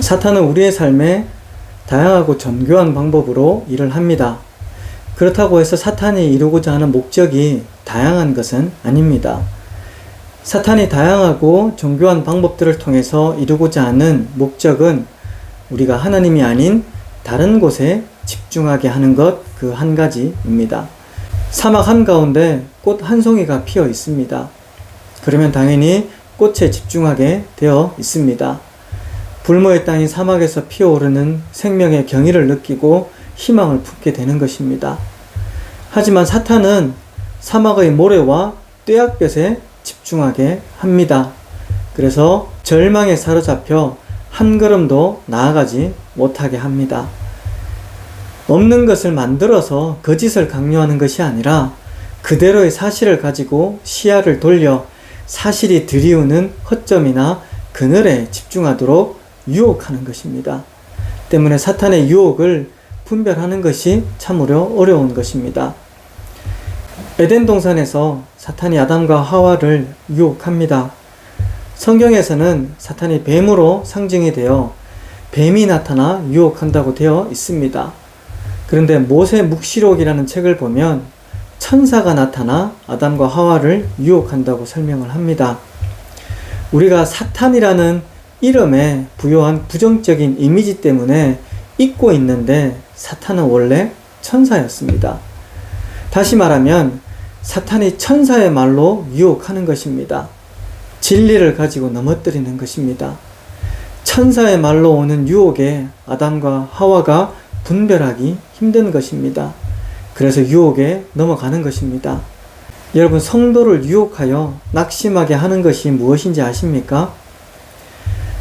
사탄은 우리의 삶에 다양하고 정교한 방법으로 일을 합니다. 그렇다고 해서 사탄이 이루고자 하는 목적이 다양한 것은 아닙니다. 사탄이 다양하고 정교한 방법들을 통해서 이루고자 하는 목적은 우리가 하나님이 아닌 다른 곳에 집중하게 하는 것 그 한 가지입니다. 사막 한가운데 꽃 한 송이가 피어 있습니다. 그러면 당연히 꽃에 집중하게 되어 있습니다. 불모의 땅인 사막에서 피어오르는 생명의 경의를 느끼고 희망을 품게 되는 것입니다. 하지만 사탄은 사막의 모래와 뙤약볕에 집중하게 합니다. 그래서 절망에 사로잡혀 한 걸음도 나아가지 못하게 합니다. 없는 것을 만들어서 거짓을 강요하는 것이 아니라 그대로의 사실을 가지고 시야를 돌려 사실이 드리우는 허점이나 그늘에 집중하도록 유혹하는 것입니다. 때문에 사탄의 유혹을 분별하는 것이 참으로 어려운 것입니다. 에덴 동산에서 사탄이 아담과 하와를 유혹합니다. 성경에서는 사탄이 뱀으로 상징이 되어 뱀이 나타나 유혹한다고 되어 있습니다. 그런데 모세 묵시록이라는 책을 보면 천사가 나타나 아담과 하와를 유혹한다고 설명을 합니다. 우리가 사탄이라는 이름에 부여한 부정적인 이미지 때문에 잊고 있는데 사탄은 원래 천사였습니다. 다시 말하면 사탄이 천사의 말로 유혹하는 것입니다. 진리를 가지고 넘어뜨리는 것입니다. 천사의 말로 오는 유혹에 아담과 하와가 분별하기 힘든 것입니다. 그래서 유혹에 넘어가는 것입니다. 여러분, 성도를 유혹하여 낙심하게 하는 것이 무엇인지 아십니까?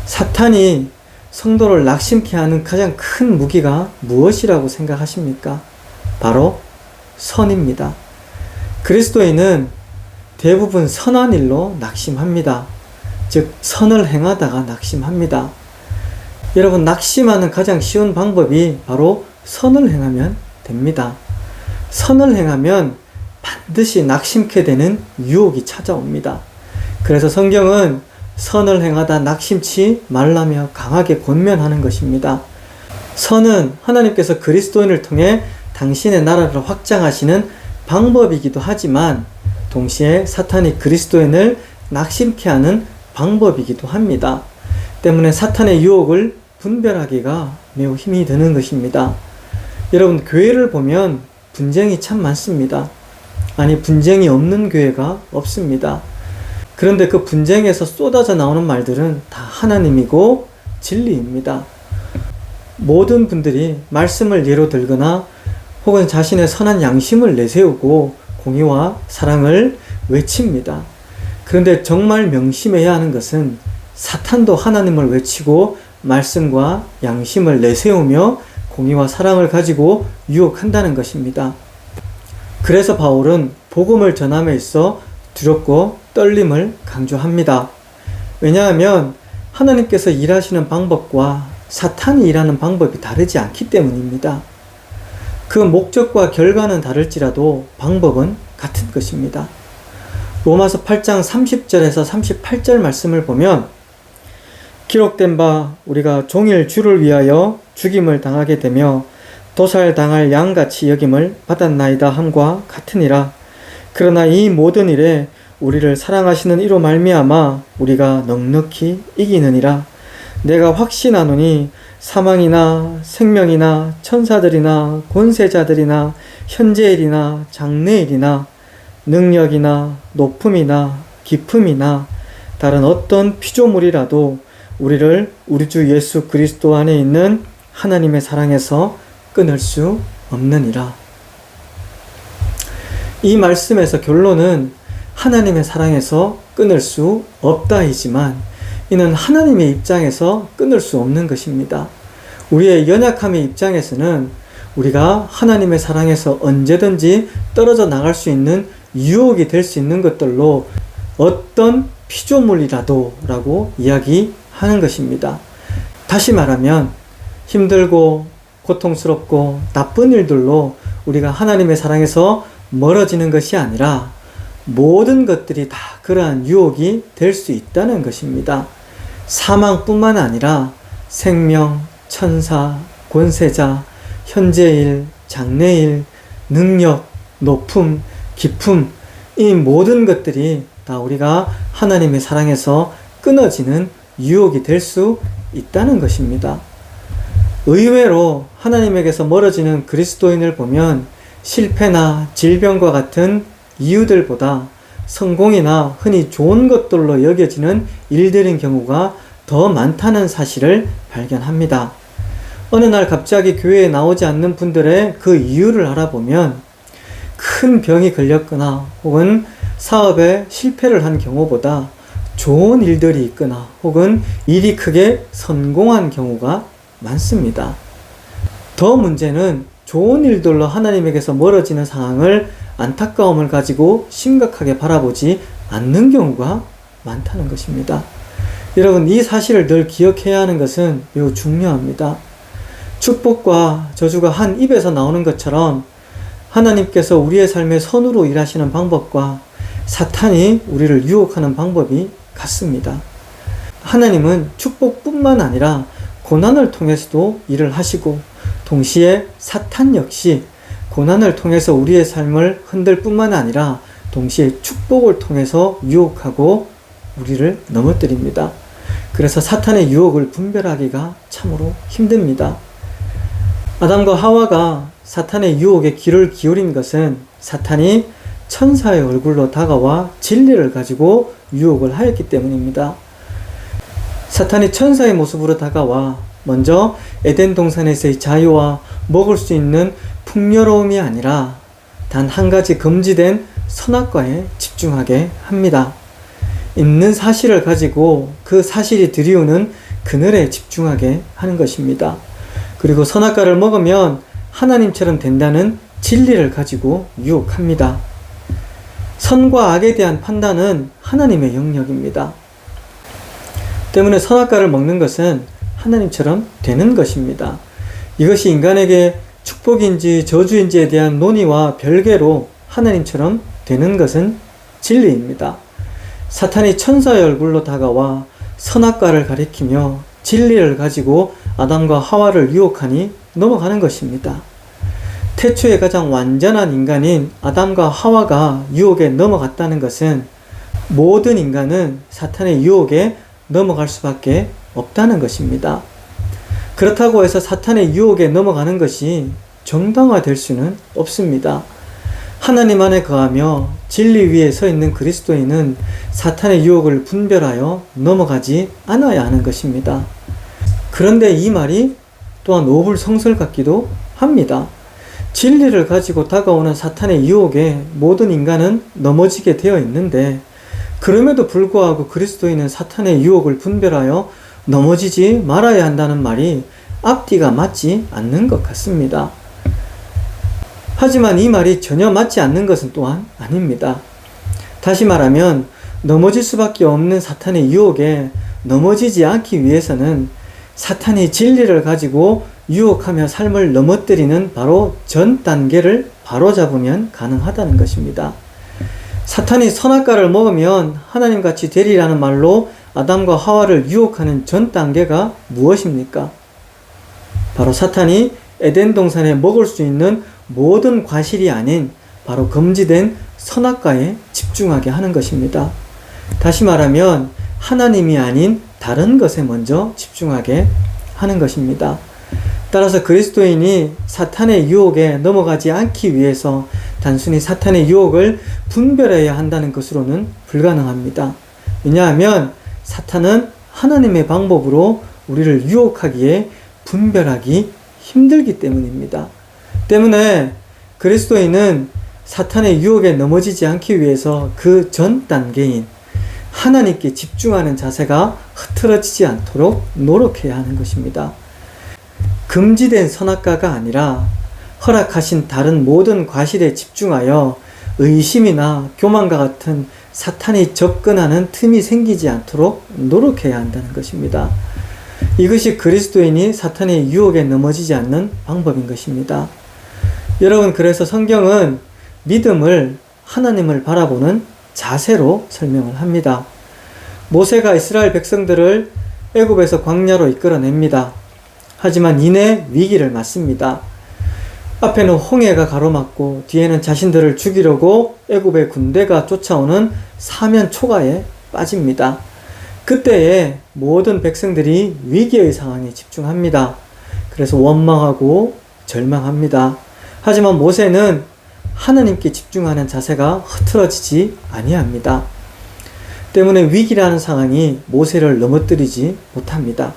사탄이 성도를 낙심케 하는 가장 큰 무기가 무엇이라고 생각하십니까? 바로 선입니다. 그리스도인은 대부분 선한 일로 낙심합니다. 즉 선을 행하다가 낙심합니다. 여러분, 낙심하는 가장 쉬운 방법이 바로 선을 행하면 됩니다. 선을 행하면 반드시 낙심케 되는 유혹이 찾아옵니다. 그래서 성경은 선을 행하다 낙심치 말라며 강하게 권면하는 것입니다. 선은 하나님께서 그리스도인을 통해 당신의 나라를 확장하시는 방법이기도 하지만 동시에 사탄이 그리스도인을 낙심케 하는 방법이기도 합니다. 때문에 사탄의 유혹을 분별하기가 매우 힘이 드는 것입니다. 여러분, 교회를 보면 분쟁이 참 많습니다. 아니, 분쟁이 없는 교회가 없습니다. 그런데 그 분쟁에서 쏟아져 나오는 말들은 다 하나님이고 진리입니다. 모든 분들이 말씀을 예로 들거나 혹은 자신의 선한 양심을 내세우고 공의와 사랑을 외칩니다. 그런데 정말 명심해야 하는 것은 사탄도 하나님을 외치고 말씀과 양심을 내세우며 공의와 사랑을 가지고 유혹한다는 것입니다. 그래서 바울은 복음을 전함에 있어 두렵고 떨림을 강조합니다. 왜냐하면 하나님께서 일하시는 방법과 사탄이 일하는 방법이 다르지 않기 때문입니다. 그 목적과 결과는 다를지라도 방법은 같은 것입니다. 로마서 8장 30절에서 38절 말씀을 보면 기록된 바 우리가 종일 주를 위하여 죽임을 당하게 되며 도살당할 양같이 여김을 받았나이다 함과 같으니라. 그러나 이 모든 일에 우리를 사랑하시는 이로 말미암아 우리가 넉넉히 이기느니라. 내가 확신하노니 사망이나 생명이나 천사들이나 권세자들이나 현재일이나 장래일이나 능력이나 높음이나 깊음이나 다른 어떤 피조물이라도 우리를 우리 주 예수 그리스도 안에 있는 하나님의 사랑에서 끊을 수 없느니라. 이 말씀에서 결론은 하나님의 사랑에서 끊을 수 없다이지만 이는 하나님의 입장에서 끊을 수 없는 것입니다. 우리의 연약함의 입장에서는 우리가 하나님의 사랑에서 언제든지 떨어져 나갈 수 있는 유혹이 될 수 있는 것들로 어떤 피조물이라도 라고 이야기하는 것입니다. 다시 말하면 힘들고 고통스럽고 나쁜 일들로 우리가 하나님의 사랑에서 멀어지는 것이 아니라 모든 것들이 다 그러한 유혹이 될 수 있다는 것입니다. 사망뿐만 아니라 생명, 천사, 권세자, 현재일, 장래일, 능력, 높음, 깊음, 이 모든 것들이 다 우리가 하나님의 사랑에서 끊어지는 유혹이 될 수 있다는 것입니다. 의외로 하나님에게서 멀어지는 그리스도인을 보면 실패나 질병과 같은 이유들보다 성공이나 흔히 좋은 것들로 여겨지는 일들인 경우가 더 많다는 사실을 발견합니다. 어느 날 갑자기 교회에 나오지 않는 분들의 그 이유를 알아보면 큰 병이 걸렸거나 혹은 사업에 실패를 한 경우보다 좋은 일들이 있거나 혹은 일이 크게 성공한 경우가 많습니다. 더 문제는 좋은 일들로 하나님에게서 멀어지는 상황을 안타까움을 가지고 심각하게 바라보지 않는 경우가 많다는 것입니다. 여러분, 이 사실을 늘 기억해야 하는 것은 매우 중요합니다. 축복과 저주가 한 입에서 나오는 것처럼 하나님께서 우리의 삶에 선으로 일하시는 방법과 사탄이 우리를 유혹하는 방법이 같습니다. 하나님은 축복뿐만 아니라 고난을 통해서도 일을 하시고 동시에 사탄 역시 고난을 통해서 우리의 삶을 흔들 뿐만 아니라 동시에 축복을 통해서 유혹하고 우리를 넘어뜨립니다. 그래서 사탄의 유혹을 분별하기가 참으로 힘듭니다. 아담과 하와가 사탄의 유혹에 귀를 기울인 것은 사탄이 천사의 얼굴로 다가와 진리를 가지고 유혹을 하였기 때문입니다. 사탄이 천사의 모습으로 다가와 먼저 에덴 동산에서의 자유와 먹을 수 있는 풍요로움이 아니라 단 한 가지 금지된 선악과에 집중하게 합니다. 있는 사실을 가지고 그 사실이 드리우는 그늘에 집중하게 하는 것입니다. 그리고 선악과를 먹으면 하나님처럼 된다는 진리를 가지고 유혹합니다. 선과 악에 대한 판단은 하나님의 영역입니다. 때문에 선악과를 먹는 것은 하나님처럼 되는 것입니다. 이것이 인간에게 축복인지 저주인지에 대한 논의와 별개로 하나님처럼 되는 것은 진리입니다. 사탄이 천사의 얼굴로 다가와 선악과를 가리키며 진리를 가지고 아담과 하와를 유혹하니 넘어가는 것입니다. 태초에 가장 완전한 인간인 아담과 하와가 유혹에 넘어갔다는 것은 모든 인간은 사탄의 유혹에 넘어갈 수밖에 없다는 것입니다. 그렇다고 해서 사탄의 유혹에 넘어가는 것이 정당화될 수는 없습니다. 하나님 안에 거하며 진리 위에 서 있는 그리스도인은 사탄의 유혹을 분별하여 넘어가지 않아야 하는 것입니다. 그런데 이 말이 또한 오불성설 같기도 합니다. 진리를 가지고 다가오는 사탄의 유혹에 모든 인간은 넘어지게 되어 있는데 그럼에도 불구하고 그리스도인은 사탄의 유혹을 분별하여 넘어지지 말아야 한다는 말이 앞뒤가 맞지 않는 것 같습니다. 하지만 이 말이 전혀 맞지 않는 것은 또한 아닙니다. 다시 말하면 넘어질 수밖에 없는 사탄의 유혹에 넘어지지 않기 위해서는 사탄이 진리를 가지고 유혹하며 삶을 넘어뜨리는 바로 전 단계를 바로잡으면 가능하다는 것입니다. 사탄이 선악과를 먹으면 하나님같이 되리라는 말로 아담과 하와를 유혹하는 전 단계가 무엇입니까? 바로 사탄이 에덴 동산에 먹을 수 있는 모든 과실이 아닌 바로 금지된 선악과에 집중하게 하는 것입니다. 다시 말하면 하나님이 아닌 다른 것에 먼저 집중하게 하는 것입니다. 따라서 그리스도인이 사탄의 유혹에 넘어가지 않기 위해서 단순히 사탄의 유혹을 분별해야 한다는 것으로는 불가능합니다. 왜냐하면 사탄은 하나님의 방법으로 우리를 유혹하기에 분별하기 힘들기 때문입니다. 때문에 그리스도인은 사탄의 유혹에 넘어지지 않기 위해서 그 전 단계인 하나님께 집중하는 자세가 흐트러지지 않도록 노력해야 하는 것입니다. 금지된 선악과가 아니라 허락하신 다른 모든 과실에 집중하여 의심이나 교만과 같은 사탄이 접근하는 틈이 생기지 않도록 노력해야 한다는 것입니다. 이것이 그리스도인이 사탄의 유혹에 넘어지지 않는 방법인 것입니다. 여러분, 그래서 성경은 믿음을 하나님을 바라보는 자세로 설명을 합니다. 모세가 이스라엘 백성들을 애굽에서 광야로 이끌어냅니다. 하지만 이내 위기를 맞습니다. 앞에는 홍해가 가로막고 뒤에는 자신들을 죽이려고 애굽의 군대가 쫓아오는 사면 초가에 빠집니다. 그때에 모든 백성들이 위기의 상황에 집중합니다. 그래서 원망하고 절망합니다. 하지만 모세는 하나님께 집중하는 자세가 흐트러지지 아니합니다. 때문에 위기라는 상황이 모세를 넘어뜨리지 못합니다.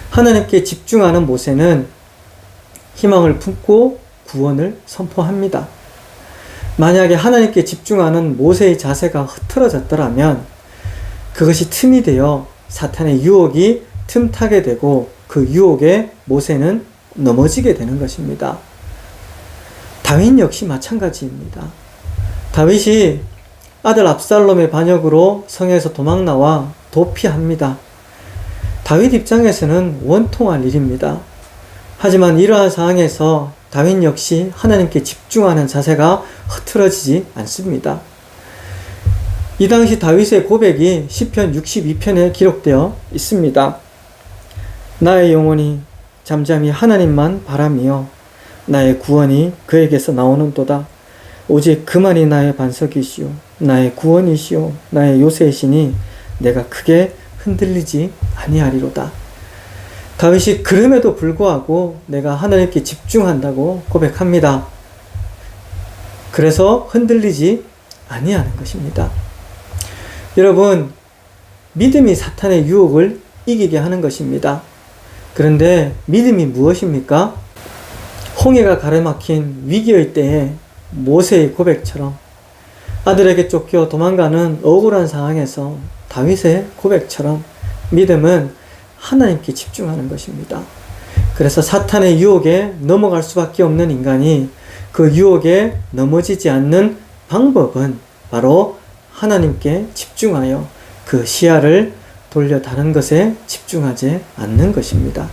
하나님께 집중하는 모세는 희망을 품고 구원을 선포합니다. 만약에 하나님께 집중하는 모세의 자세가 흐트러졌더라면 그것이 틈이 되어 사탄의 유혹이 틈타게 되고 그 유혹에 모세는 넘어지게 되는 것입니다. 다윗 역시 마찬가지입니다. 다윗이 아들 압살롬의 반역으로 성에서 도망나와 도피합니다. 다윗 입장에서는 원통할 일입니다. 하지만 이러한 상황에서 다윗 역시 하나님께 집중하는 자세가 흐트러지지 않습니다. 이 당시 다윗의 고백이 시편 62편에 기록되어 있습니다. 나의 영혼이 잠잠히 하나님만 바라며 나의 구원이 그에게서 나오는도다. 오직 그만이 나의 반석이시오 나의 구원이시오 나의 요새이시니 내가 크게 흔들리지 아니하리로다. 다윗이 그럼에도 불구하고 내가 하나님께 집중한다고 고백합니다. 그래서 흔들리지 아니하는 것입니다. 여러분, 믿음이 사탄의 유혹을 이기게 하는 것입니다. 그런데 믿음이 무엇입니까? 홍해가 가로막힌 위기의 때에 모세의 고백처럼, 아들에게 쫓겨 도망가는 억울한 상황에서 다윗의 고백처럼 믿음은 하나님께 집중하는 것입니다. 그래서 사탄의 유혹에 넘어갈 수밖에 없는 인간이 그 유혹에 넘어지지 않는 방법은 바로 하나님께 집중하여 그 시야를 돌려 다른 것에 집중하지 않는 것입니다.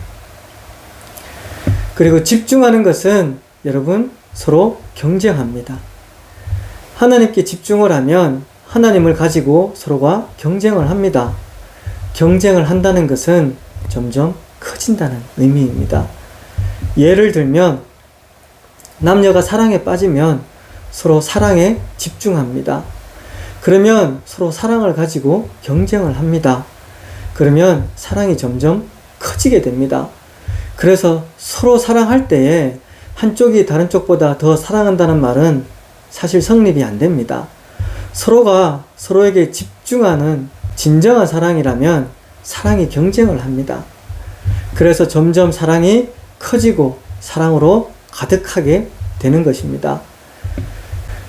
그리고 집중하는 것은 여러분 서로 경쟁합니다. 하나님께 집중을 하면 하나님을 가지고 서로가 경쟁을 합니다. 경쟁을 한다는 것은 점점 커진다는 의미입니다. 예를 들면 남녀가 사랑에 빠지면 서로 사랑에 집중합니다. 그러면 서로 사랑을 가지고 경쟁을 합니다. 그러면 사랑이 점점 커지게 됩니다. 그래서 서로 사랑할 때에 한쪽이 다른 쪽보다 더 사랑한다는 말은 사실 성립이 안 됩니다. 서로가 서로에게 집중하는 진정한 사랑이라면 사랑이 경쟁을 합니다. 그래서 점점 사랑이 커지고 사랑으로 가득하게 되는 것입니다.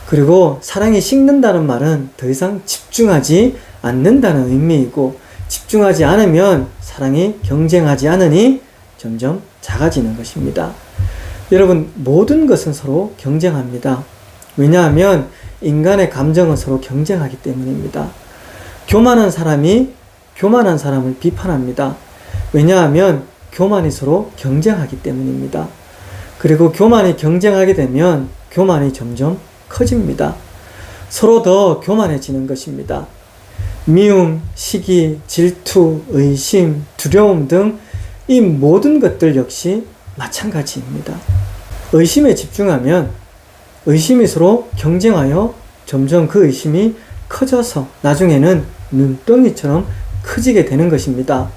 그리고 사랑이 식는다는 말은 더 이상 집중하지 않는다는 의미이고, 집중하지 않으면 사랑이 경쟁하지 않으니 점점 작아지는 것입니다. 여러분, 모든 것은 서로 경쟁합니다. 왜냐하면 인간의 감정은 서로 경쟁하기 때문입니다. 교만한 사람이 교만한 사람을 비판합니다. 왜냐하면 교만이 서로 경쟁하기 때문입니다. 그리고 교만이 경쟁하게 되면 교만이 점점 커집니다. 서로 더 교만해지는 것입니다. 미움, 시기, 질투, 의심, 두려움 등 이 모든 것들 역시 마찬가지입니다. 의심에 집중하면 의심이 서로 경쟁하여 점점 그 의심이 커져서 나중에는 눈덩이처럼 커지게 되는 것입니다.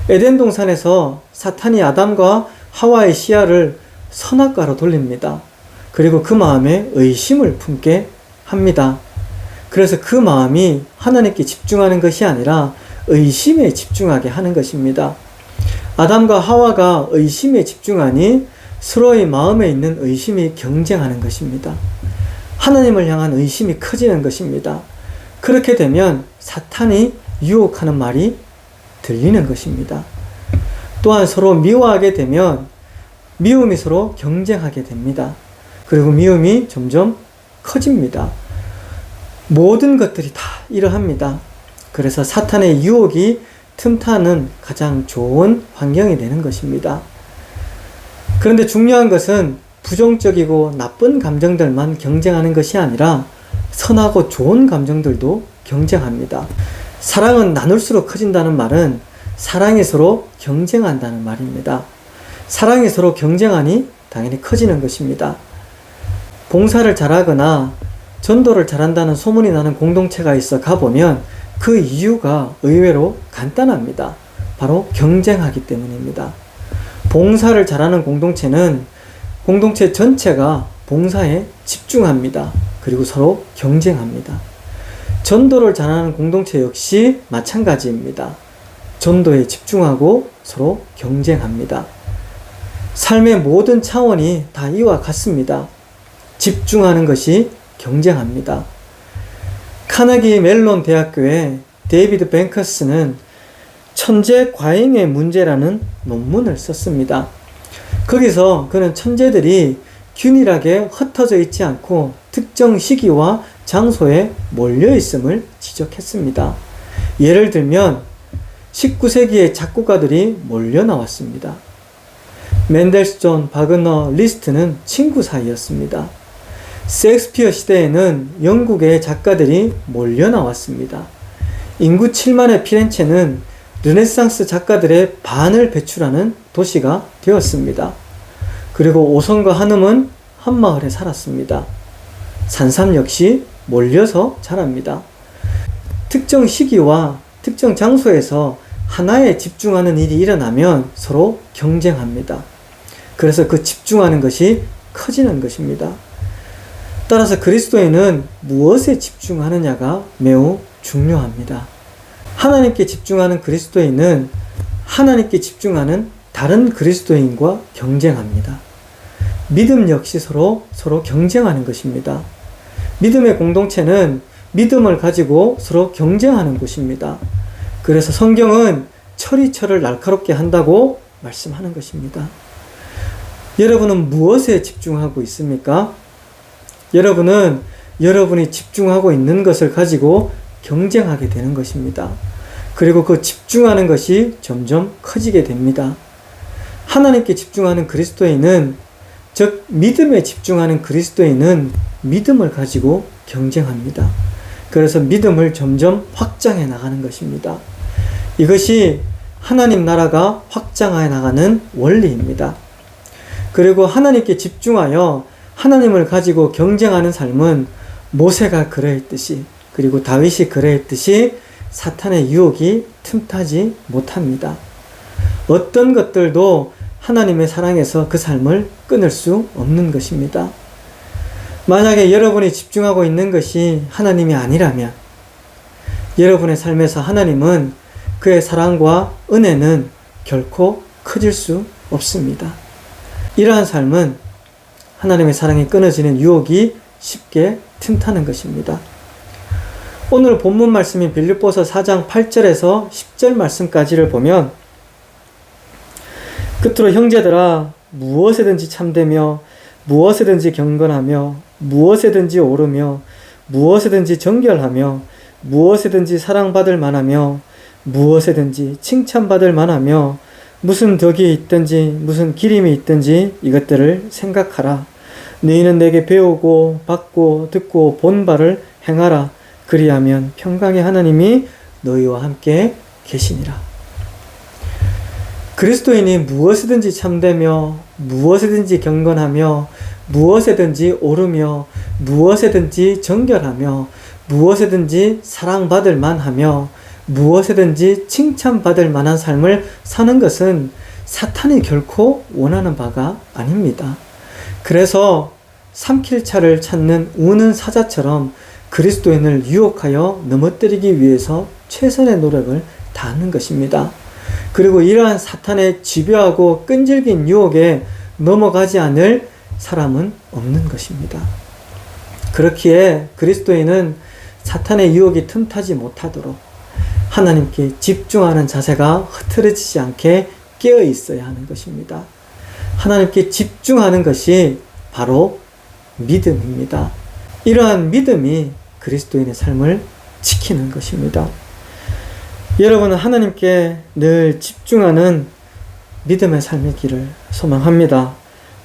에덴 동산에서 사탄이 아담과 하와의 시야를 선악과로 돌립니다. 그리고 그 마음에 의심을 품게 합니다. 그래서 그 마음이 하나님께 집중하는 것이 아니라 의심에 집중하게 하는 것입니다. 아담과 하와가 의심에 집중하니 서로의 마음에 있는 의심이 경쟁하는 것입니다. 하나님을 향한 의심이 커지는 것입니다. 그렇게 되면 사탄이 유혹하는 말이 들리는 것입니다. 또한 서로 미워하게 되면 미움이 서로 경쟁하게 됩니다. 그리고 미움이 점점 커집니다. 모든 것들이 다 이러합니다. 그래서 사탄의 유혹이 틈타는 가장 좋은 환경이 되는 것입니다. 그런데 중요한 것은 부정적이고 나쁜 감정들만 경쟁하는 것이 아니라 선하고 좋은 감정들도 경쟁합니다. 사랑은 나눌수록 커진다는 말은 사랑이 서로 경쟁한다는 말입니다. 사랑이 서로 경쟁하니 당연히 커지는 것입니다. 봉사를 잘하거나 전도를 잘한다는 소문이 나는 공동체가 있어 가보면 그 이유가 의외로 간단합니다. 바로 경쟁하기 때문입니다. 봉사를 잘하는 공동체는 공동체 전체가 봉사에 집중합니다. 그리고 서로 경쟁합니다. 전도를 잘하는 공동체 역시 마찬가지입니다. 전도에 집중하고 서로 경쟁합니다. 삶의 모든 차원이 다 이와 같습니다. 집중하는 것이 경쟁합니다. 카네기 멜론 대학교의 데이비드 뱅커스는 천재 과잉의 문제라는 논문을 썼습니다. 거기서 그는 천재들이 균일하게 흩어져 있지 않고 특정 시기와 장소에 몰려 있음을 지적했습니다. 예를 들면 19세기의 작곡가들이 몰려 나왔습니다. 맨델스존, 바그너, 리스트는 친구 사이였습니다. 셰익스피어 시대에는 영국의 작가들이 몰려 나왔습니다. 인구 7만의 피렌체는 르네상스 작가들의 반을 배출하는 도시가 되었습니다. 그리고 오선과 한음은 한마을에 살았습니다. 산삼 역시 몰려서 자랍니다. 특정 시기와 특정 장소에서 하나에 집중하는 일이 일어나면 서로 경쟁합니다. 그래서 그 집중하는 것이 커지는 것입니다. 따라서 그리스도인은 무엇에 집중하느냐가 매우 중요합니다. 하나님께 집중하는 그리스도인은 하나님께 집중하는 다른 그리스도인과 경쟁합니다. 믿음 역시 서로 경쟁하는 것입니다. 믿음의 공동체는 믿음을 가지고 서로 경쟁하는 곳입니다. 그래서 성경은 철이 날카롭게 한다고 말씀하는 것입니다. 여러분은 무엇에 집중하고 있습니까? 여러분은 여러분이 집중하고 있는 것을 가지고 경쟁하게 되는 것입니다. 그리고 그 집중하는 것이 점점 커지게 됩니다. 하나님께 집중하는 그리스도인은, 즉 믿음에 집중하는 그리스도인은 믿음을 가지고 경쟁합니다. 그래서 믿음을 점점 확장해 나가는 것입니다. 이것이 하나님 나라가 확장해 나가는 원리입니다. 그리고 하나님께 집중하여 하나님을 가지고 경쟁하는 삶은 모세가 그러했듯이, 그리고 다윗이 그러했듯이 사탄의 유혹이 틈타지 못합니다. 어떤 것들도 하나님의 사랑에서 그 삶을 끊을 수 없는 것입니다. 만약에 여러분이 집중하고 있는 것이 하나님이 아니라면 여러분의 삶에서 하나님은 그의 사랑과 은혜는 결코 커질 수 없습니다. 이러한 삶은 하나님의 사랑이 끊어지는 유혹이 쉽게 틈타는 것입니다. 오늘 본문 말씀인 빌립보서 4장 8절에서 10절 말씀까지를 보면, 끝으로 형제들아 무엇에든지 참되며 무엇에든지 경건하며 무엇에든지 오르며 무엇에든지 정결하며 무엇에든지 사랑받을 만하며 무엇에든지 칭찬받을 만하며 무슨 덕이 있든지 무슨 기림이 있든지 이것들을 생각하라. 너희는 내게 배우고 받고 듣고 본 바를 행하라. 그리하면 평강의 하나님이 너희와 함께 계시니라. 그리스도인이 무엇이든지 참되며 무엇이든지 경건하며 무엇이든지 오르며 무엇이든지 정결하며 무엇이든지 사랑받을 만하며 무엇이든지 칭찬받을 만한 삶을 사는 것은 사탄이 결코 원하는 바가 아닙니다. 그래서 삼킬차를 찾는 우는 사자처럼 그리스도인을 유혹하여 넘어뜨리기 위해서 최선의 노력을 다하는 것입니다. 그리고 이러한 사탄의 집요하고 끈질긴 유혹에 넘어가지 않을 사람은 없는 것입니다. 그렇기에 그리스도인은 사탄의 유혹이 틈타지 못하도록 하나님께 집중하는 자세가 흐트러지지 않게 깨어 있어야 하는 것입니다. 하나님께 집중하는 것이 바로 믿음입니다. 이러한 믿음이 그리스도인의 삶을 지키는 것입니다. 여러분은 하나님께 늘 집중하는 믿음의 삶의 길을 소망합니다.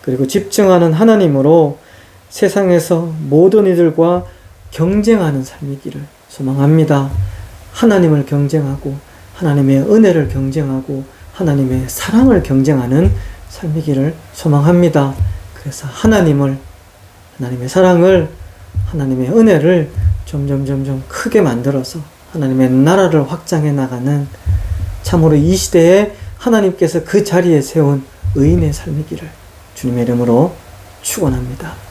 그리고 집중하는 하나님으로 세상에서 모든 이들과 경쟁하는 삶의 길을 소망합니다. 하나님을 경쟁하고 하나님의 은혜를 경쟁하고 하나님의 사랑을 경쟁하는 삶이기를 소망합니다. 그래서 하나님의 사랑을, 하나님의 은혜를 점점 크게 만들어서 하나님의 나라를 확장해 나가는, 참으로 이 시대에 하나님께서 그 자리에 세운 의인의 삶이기를 주님의 이름으로 축원합니다.